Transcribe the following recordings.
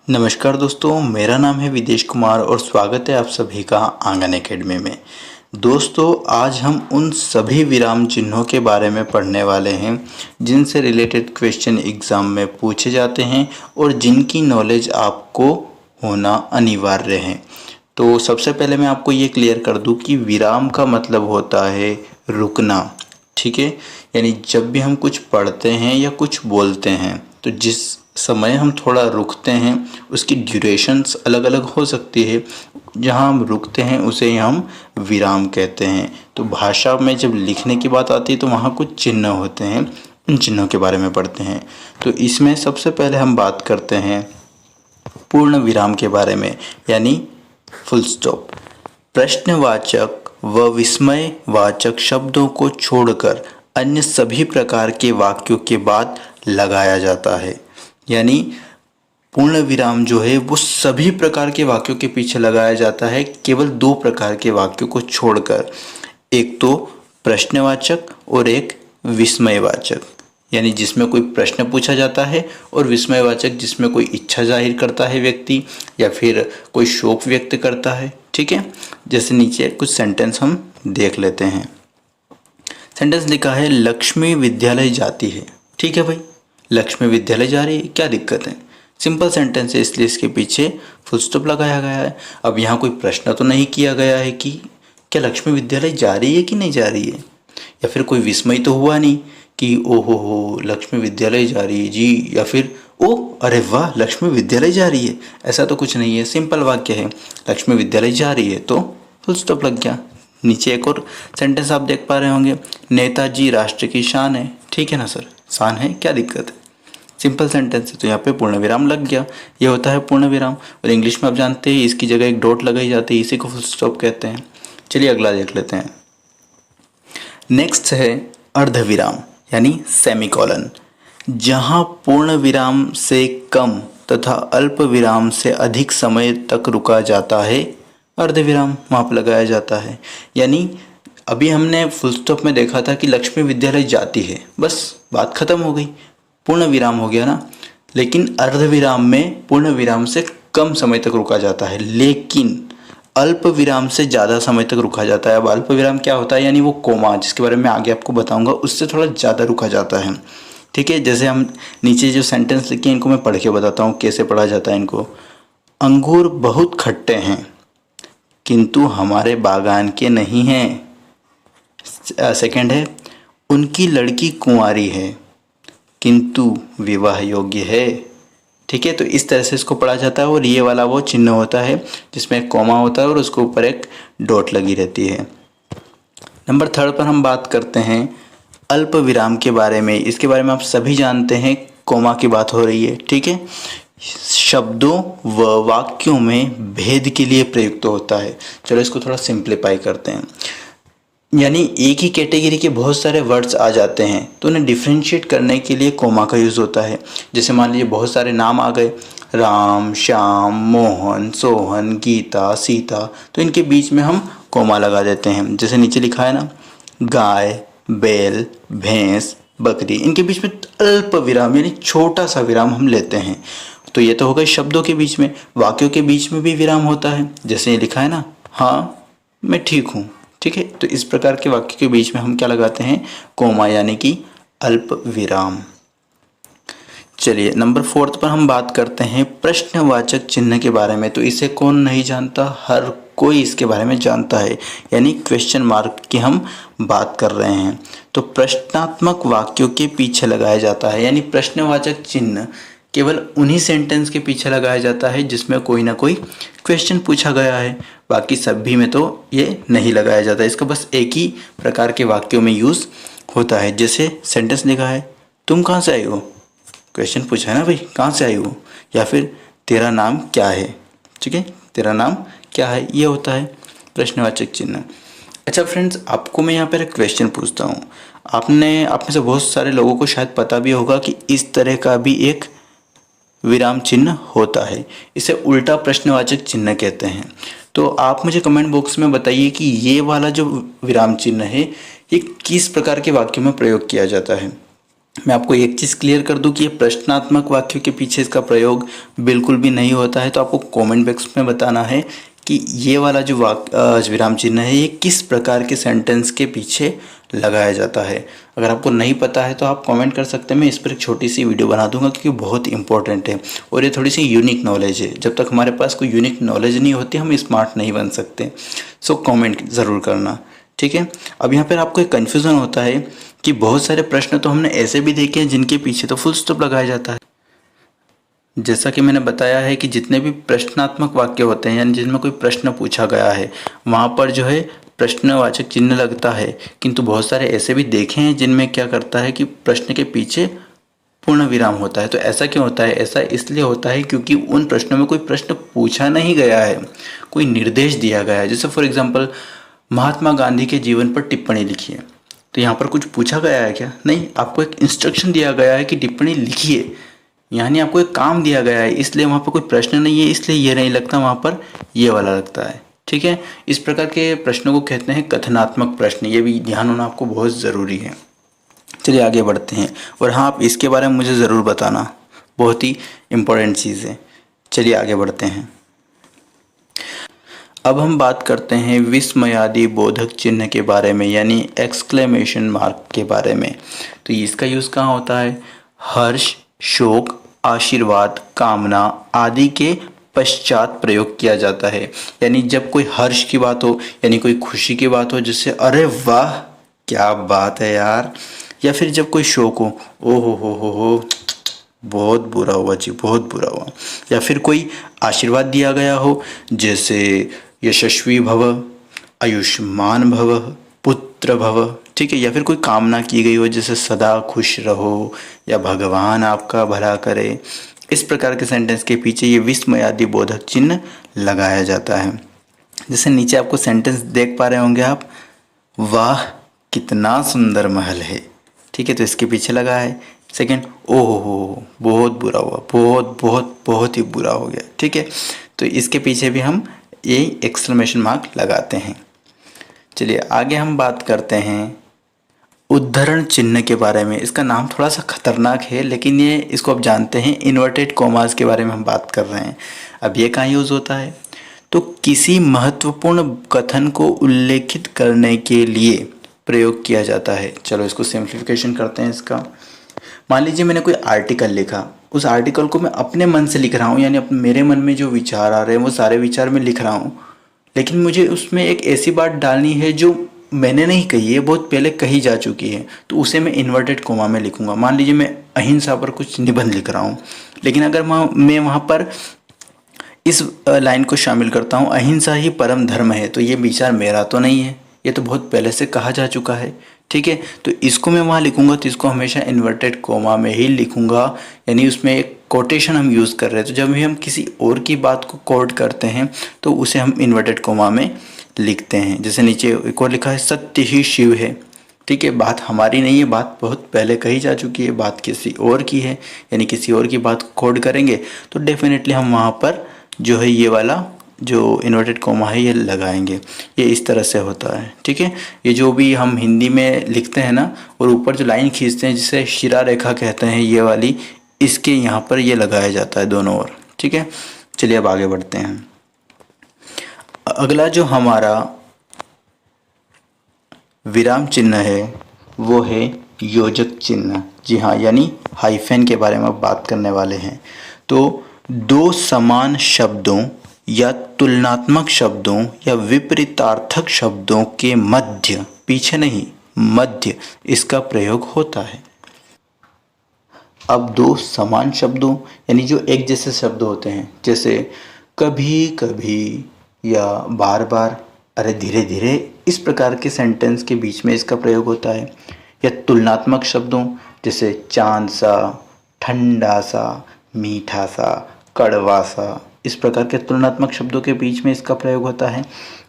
नमस्कार दोस्तों, मेरा नाम है विदेश कुमार और स्वागत है आप सभी का आंगन एकेडमी में। दोस्तों, आज हम उन सभी विराम चिन्हों के बारे में पढ़ने वाले हैं जिनसे रिलेटेड क्वेश्चन एग्ज़ाम में पूछे जाते हैं और जिनकी नॉलेज आपको होना अनिवार्य है। तो सबसे पहले मैं आपको ये क्लियर कर दूं कि विराम का मतलब होता है रुकना, ठीक है। यानी जब भी हम कुछ पढ़ते हैं या कुछ बोलते हैं तो जिस समय हम थोड़ा रुकते हैं उसकी ड्यूरेशंस अलग अलग हो सकती है। जहाँ हम रुकते हैं उसे हम विराम कहते हैं। तो भाषा में जब लिखने की बात आती है तो वहाँ कुछ चिन्ह होते हैं, उन चिन्हों के बारे में पढ़ते हैं। तो इसमें सबसे पहले हम बात करते हैं पूर्ण विराम के बारे में, यानी फुल स्टॉप। प्रश्नवाचक व विस्मयवाचक शब्दों को छोड़कर अन्य सभी प्रकार के वाक्यों के बाद लगाया जाता है। यानी पूर्ण विराम जो है वो सभी प्रकार के वाक्यों के पीछे लगाया जाता है, केवल दो प्रकार के वाक्यों को छोड़कर। एक तो प्रश्नवाचक और एक विस्मयवाचक, यानी जिसमें कोई प्रश्न पूछा जाता है, और विस्मयवाचक जिसमें कोई इच्छा जाहिर करता है व्यक्ति या फिर कोई शौक व्यक्त करता है। ठीक है, जैसे नीचे कुछ सेंटेंस हम देख लेते हैं। सेंटेंस लिखा है लक्ष्मी विद्यालय जाती है। ठीक है भाई, लक्ष्मी विद्यालय जा रही है, क्या दिक्कत है? सिंपल सेंटेंस है, इसलिए इसके पीछे फुल स्टॉप लगाया गया है। अब यहाँ कोई प्रश्न तो नहीं किया गया है कि क्या लक्ष्मी विद्यालय जा रही है कि नहीं जा रही है, या फिर कोई विस्मय तो हुआ नहीं कि ओहो हो लक्ष्मी विद्यालय जा रही है जी, या फिर ओ अरे वाह लक्ष्मी विद्यालय जा रही है। ऐसा तो कुछ नहीं है, सिंपल वाक्य है लक्ष्मी विद्यालय जा रही है, तो फुल स्टॉप लग गया। नीचे एक और सेंटेंस आप देख पा रहे होंगे, नेताजी राष्ट्र की शान है। ठीक है ना सर, शान है, क्या दिक्कत है? सिंपल सेंटेंस है, तो यहाँ पे पूर्ण विराम लग गया। ये होता है पूर्ण विराम। और इंग्लिश में आप जानते हैं इसकी जगह एक डॉट लगाई जाती है, इसी को फुल स्टॉप कहते हैं। चलिए अगला देख लेते हैं। नेक्स्ट है अर्धविराम यानी सेमीकोलन। जहाँ पूर्ण विराम से कम तथा अल्प विराम से अधिक समय तक रुका जाता है, अर्धविराम वहाँ पर लगाया जाता है। यानी अभी हमने फुल स्टॉप में देखा था कि लक्ष्मी विद्यालय जाती है, बस बात खत्म हो गई, पूर्ण विराम हो गया ना। लेकिन अर्धविराम में पूर्ण विराम से कम समय तक रुका जाता है, लेकिन अल्प विराम से ज़्यादा समय तक रुका जाता है। अब अल्प विराम क्या होता है, यानी वो कोमा, जिसके बारे में आगे आपको बताऊंगा, उससे थोड़ा ज़्यादा रुका जाता है। ठीक है, जैसे हम नीचे जो सेंटेंस लिखे हैं इनको मैं पढ़ के बताता हूँ कैसे पढ़ा जाता है इनको। अंगूर बहुत खट्टे हैं किंतु हमारे बागान के नहीं हैं। सेकंड है, उनकी लड़की कुंवारी है किंतु विवाह योग्य है। ठीक है, तो इस तरह से इसको पढ़ा जाता है। और ये वाला वो चिन्ह होता है जिसमें एक कॉमा होता है और उसके ऊपर एक डॉट लगी रहती है। नंबर 3 पर हम बात करते हैं अल्प विराम के बारे में। इसके बारे में आप सभी जानते हैं, कॉमा की बात हो रही है। ठीक है, शब्दों व वाक्यों में भेद के लिए प्रयुक्त होता है। चलो इसको थोड़ा सिंप्लीफाई करते हैं। यानी एक ही कैटेगरी के बहुत सारे वर्ड्स आ जाते हैं तो उन्हें डिफ्रेंशिएट करने के लिए कोमा का यूज़ होता है। जैसे मान लीजिए बहुत सारे नाम आ गए, राम, श्याम, मोहन, सोहन, गीता, सीता, तो इनके बीच में हम कोमा लगा देते हैं। जैसे नीचे लिखा है ना, गाय, बैल, भैंस, बकरी, इनके बीच में अल्प विराम यानी छोटा सा विराम हम लेते हैं। तो ये तो हो गए शब्दों के बीच में। वाक्यों के बीच में भी विराम होता है, जैसे ये लिखा है ना, हाँ मैं ठीक हूँ। ठीक है, तो इस प्रकार के वाक्य के बीच में हम क्या लगाते हैं, कोमा, यानी कि अल्प विराम। चलिए नंबर 4 पर हम बात करते हैं प्रश्नवाचक चिन्ह के बारे में। तो इसे कौन नहीं जानता, हर कोई इसके बारे में जानता है, यानी क्वेश्चन मार्क की हम बात कर रहे हैं। तो प्रश्नात्मक वाक्यों के पीछे लगाया जाता है, यानी प्रश्नवाचक चिन्ह केवल उन्हीं सेंटेंस के पीछे लगाया जाता है जिसमें कोई ना कोई क्वेश्चन पूछा गया है। बाकी सभी में तो ये नहीं लगाया जाता। इसका बस एक ही प्रकार के वाक्यों में यूज़ होता है। जैसे सेंटेंस लिखा है, तुम कहाँ से आई हो, क्वेश्चन पूछा है ना भाई, कहाँ से आई हो, या फिर तेरा नाम क्या है। ठीक है, तेरा नाम क्या है, ये होता है प्रश्नवाचक चिन्ह। अच्छा फ्रेंड्स, आपको मैं यहाँ पर एक क्वेश्चन पूछता हूँ। आप में से बहुत सारे लोगों को शायद पता भी होगा कि इस तरह का भी एक विराम चिन्ह होता है, इसे उल्टा प्रश्नवाचक चिन्ह कहते हैं। तो आप मुझे कमेंट बॉक्स में बताइए कि ये वाला जो विराम चिन्ह है ये किस प्रकार के वाक्यों में प्रयोग किया जाता है। मैं आपको एक चीज़ क्लियर कर दूं कि ये प्रश्नात्मक वाक्यों के पीछे इसका प्रयोग बिल्कुल भी नहीं होता है। तो आपको कमेंट बॉक्स में बताना है कि ये वाला जो विराम चिन्ह है ये किस प्रकार के सेंटेंस के पीछे लगाया जाता है। अगर आपको नहीं पता है तो आप कमेंट कर सकते हैं, मैं इस पर एक छोटी सी वीडियो बना दूंगा क्योंकि बहुत इंपॉर्टेंट है और ये थोड़ी सी यूनिक नॉलेज है। जब तक हमारे पास कोई यूनिक नॉलेज नहीं होती हम स्मार्ट नहीं बन सकते। सो कमेंट ज़रूर करना, ठीक है। अब यहाँ पर आपको एक कन्फ्यूज़न होता है कि बहुत सारे प्रश्न तो हमने ऐसे भी देखे हैं जिनके पीछे तो फुल स्टॉप लगाया जाता है। जैसा कि मैंने बताया है कि जितने भी प्रश्नात्मक वाक्य होते हैं यानी जिनमें कोई प्रश्न पूछा गया है वहाँ पर जो है प्रश्नवाचक चिन्ह लगता है, किंतु बहुत सारे ऐसे भी देखे हैं जिनमें क्या करता है कि प्रश्न के पीछे पूर्ण विराम होता है। तो ऐसा क्यों होता है? ऐसा इसलिए होता है क्योंकि उन प्रश्नों में कोई प्रश्न पूछा नहीं गया है, कोई निर्देश दिया गया है। जैसे फॉर एग्जाम्पल महात्मा गांधी के जीवन पर टिप्पणी लिखिए, तो यहाँ पर कुछ पूछा गया है क्या? नहीं, आपको एक इंस्ट्रक्शन दिया गया है कि टिप्पणी लिखिए, यानी आपको एक काम दिया गया है, इसलिए वहाँ पर कोई प्रश्न नहीं है, इसलिए ये नहीं लगता, वहाँ पर ये वाला लगता है, ठीक है। इस प्रकार के प्रश्नों को कहते हैं कथनात्मक प्रश्न, ये भी ध्यान होना आपको बहुत ज़रूरी है। चलिए आगे बढ़ते हैं, और हाँ आप इसके बारे में मुझे ज़रूर बताना, बहुत ही इम्पोर्टेंट चीज़ है। चलिए आगे बढ़ते हैं। अब हम बात करते हैं विस्मयादि बोधक चिन्ह के बारे में, यानी एक्सक्लेमेशन मार्क के बारे में। तो इसका यूज़ कहाँ होता है? हर्ष, शोक, आशीर्वाद, कामना आदि के पश्चात प्रयोग किया जाता है। यानी जब कोई हर्ष की बात हो, यानी कोई खुशी की बात हो, जिससे अरे वाह क्या बात है यार, या फिर जब कोई शोक हो, ओ हो बहुत बुरा हुआ जी, बहुत बुरा हुआ, या फिर कोई आशीर्वाद दिया गया हो, जैसे यशस्वी भव, आयुष्मान भव, पुत्र भव, ठीक है, या फिर कोई कामना की गई हो जैसे सदा खुश रहो या भगवान आपका भला करे। इस प्रकार के सेंटेंस के पीछे ये विस्मयादि बोधक चिन्ह लगाया जाता है। जैसे नीचे आपको सेंटेंस देख पा रहे होंगे आप, वाह कितना सुंदर महल है, ठीक है, तो इसके पीछे लगा है। सेकंड, ओहो हो बहुत बुरा हुआ, बहुत बहुत बहुत ही बुरा हो गया, ठीक है, तो इसके पीछे भी हम ये एक्सक्लेमेशन मार्क लगाते हैं। चलिए आगे हम बात करते हैं उद्धरण चिन्ह के बारे में। इसका नाम थोड़ा सा खतरनाक है, लेकिन ये इसको आप जानते हैं, इन्वर्टेड कॉमास के बारे में हम बात कर रहे हैं। अब ये कहाँ यूज़ होता है? तो किसी महत्वपूर्ण कथन को उल्लेखित करने के लिए प्रयोग किया जाता है। चलो इसको सिंप्लीफिकेशन करते हैं इसका। मान लीजिए मैंने कोई आर्टिकल लिखा, उस आर्टिकल को मैं अपने मन से लिख रहा हूँ, यानी मेरे मन में जो विचार आ रहे हैं वो सारे विचार मैं लिख रहा हूँ, लेकिन मुझे उसमें एक ऐसी बात डालनी है जो मैंने नहीं कही है, बहुत पहले कही जा चुकी है, तो उसे मैं इन्वर्टेड कोमा में लिखूंगा। मान लीजिए मैं अहिंसा पर कुछ निबंध लिख रहा हूँ, लेकिन अगर मैं वहाँ पर इस लाइन को शामिल करता हूँ, अहिंसा ही परम धर्म है, तो ये विचार मेरा तो नहीं है, ये तो बहुत पहले से कहा जा चुका है, ठीक है। तो इसको मैं वहाँ लिखूंगा तो इसको हमेशा इन्वर्टेड कोमा में ही लिखूंगा, यानी उसमें एक कोटेशन हम यूज़ कर रहे हैं। तो जब भी हम किसी और की बात को कोट करते हैं तो उसे हम इन्वर्टेड कोमा में लिखते हैं। जैसे नीचे एक और लिखा है, सत्य ही शिव है, ठीक है, बात हमारी नहीं है, बात बहुत पहले कही जा चुकी है, बात किसी और की है, यानी किसी और की बात को कोट करेंगे तो डेफिनेटली हम वहाँ पर जो है ये वाला जो इन्वर्टेड कोमा है ये लगाएंगे। ये इस तरह से होता है, ठीक है। ये जो भी हम हिंदी में लिखते हैं ना, और ऊपर जो लाइन खींचते हैं जिसे शिरा रेखा कहते हैं, ये वाली, इसके यहाँ पर ये लगाया जाता है दोनों ओर, ठीक है। चलिए अब आगे बढ़ते हैं। अगला जो हमारा विराम चिन्ह है वो है योजक चिन्ह। जी हाँ, यानी हाइफेन के बारे में बात करने वाले हैं। तो दो समान शब्दों या तुलनात्मक शब्दों या विपरीतार्थक शब्दों के मध्य, पीछे नहीं मध्य, इसका प्रयोग होता है। अब दो समान शब्दों यानी जो एक जैसे शब्द होते हैं, जैसे कभी कभी या बार बार, अरे धीरे धीरे, इस प्रकार के सेंटेंस के बीच में इसका प्रयोग होता है। या तुलनात्मक शब्दों जैसे चांद सा, ठंडा सा, मीठा सा, कड़वा सा, इस प्रकार के तुलनात्मक शब्दों के बीच में इसका प्रयोग होता है।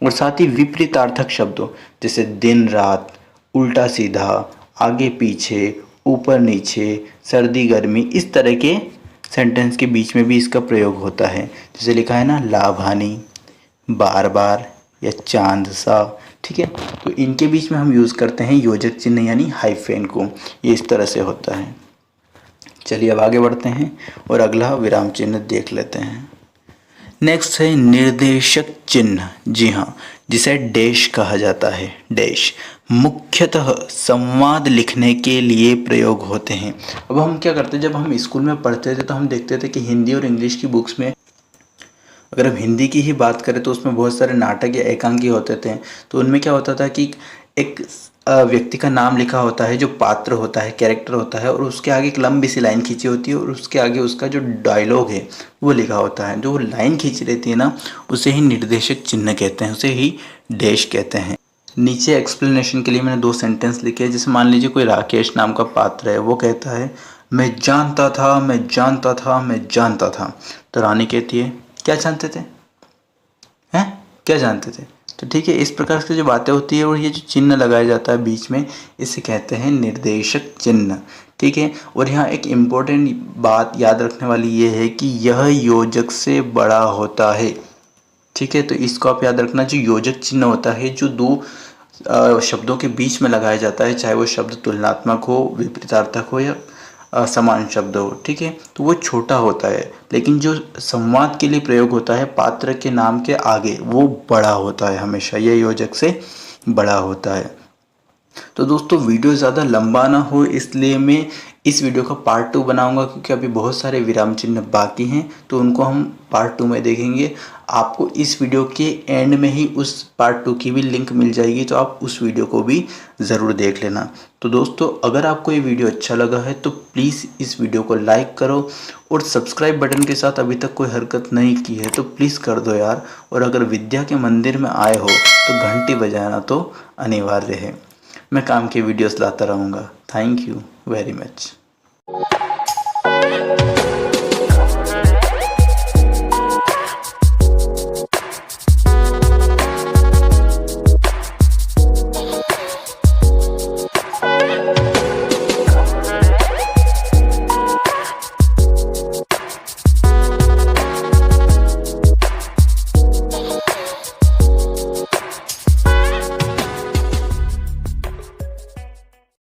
और साथ ही विपरीतार्थक शब्दों जैसे दिन रात, उल्टा सीधा, आगे पीछे, ऊपर नीचे, सर्दी गर्मी, इस तरह के सेंटेंस के बीच में भी इसका प्रयोग होता है। जैसे लिखा है ना, लाभ हानि, बार बार या चांद सा, ठीक है। तो इनके बीच में हम यूज़ करते हैं योजक चिन्ह यानी हाइफेन को। ये इस तरह से होता है। चलिए अब आगे बढ़ते हैं और अगला विराम चिन्ह देख लेते हैं। नेक्स्ट है निर्देशक चिन्ह। जी हाँ, जिसे डैश कहा जाता है। डैश मुख्यतः संवाद लिखने के लिए प्रयोग होते हैं। अब हम क्या करते हैं, जब हम स्कूल में पढ़ते थे तो हम देखते थे कि हिंदी और इंग्लिश की बुक्स में, अगर हम हिंदी की ही बात करें तो उसमें बहुत सारे नाटक या एकांकी होते थे। तो उनमें क्या होता था कि एक व्यक्ति का नाम लिखा होता है, जो पात्र होता है, कैरेक्टर होता है, और उसके आगे एक लंबी सी लाइन खींची होती है और उसके आगे उसका जो डायलॉग है वो लिखा होता है। जो वो लाइन खींची रहती है ना, उसे ही निर्देशक चिन्ह कहते हैं, उसे ही डैश कहते हैं। नीचे एक्सप्लेनेशन के लिए मैंने 2 सेंटेंस लिखे हैं। जैसे मान लीजिए कोई राकेश नाम का पात्र है, वो कहता है मैं जानता था, मैं जानता था, मैं जानता था। तो रानी कहती है क्या जानते थे, हैं क्या जानते थे। तो ठीक है, इस प्रकार से जो बातें होती है और ये जो चिन्ह लगाया जाता है बीच में, इसे कहते हैं निर्देशक चिन्ह। ठीक है। और यहाँ एक इम्पोर्टेंट बात याद रखने वाली ये है कि यह योजक से बड़ा होता है। ठीक है, तो इसको आप याद रखना। जो योजक चिन्ह होता है, जो 2 शब्दों के बीच में लगाया जाता है, चाहे वो शब्द तुलनात्मक हो, विपरीतार्थक हो या समान शब्द हो, ठीक है, तो वो छोटा होता है। लेकिन जो संवाद के लिए प्रयोग होता है पात्र के नाम के आगे, वो बड़ा होता है, हमेशा ये योजक से बड़ा होता है। तो दोस्तों वीडियो ज़्यादा लंबा ना हो इसलिए मैं इस वीडियो का पार्ट 2 बनाऊंगा, क्योंकि अभी बहुत सारे विराम चिन्ह बाकी हैं, तो उनको हम पार्ट 2 में देखेंगे। आपको इस वीडियो के एंड में ही उस पार्ट 2 की भी लिंक मिल जाएगी, तो आप उस वीडियो को भी ज़रूर देख लेना। तो दोस्तों अगर आपको ये वीडियो अच्छा लगा है तो प्लीज़ इस वीडियो को लाइक करो, और सब्सक्राइब बटन के साथ अभी तक कोई हरकत नहीं की है तो प्लीज़ कर दो यार। और अगर विद्या के मंदिर में आए हो तो घंटी बजाना तो अनिवार्य है। मैं काम की वीडियोस लाता रहूँगा। Thank you very much.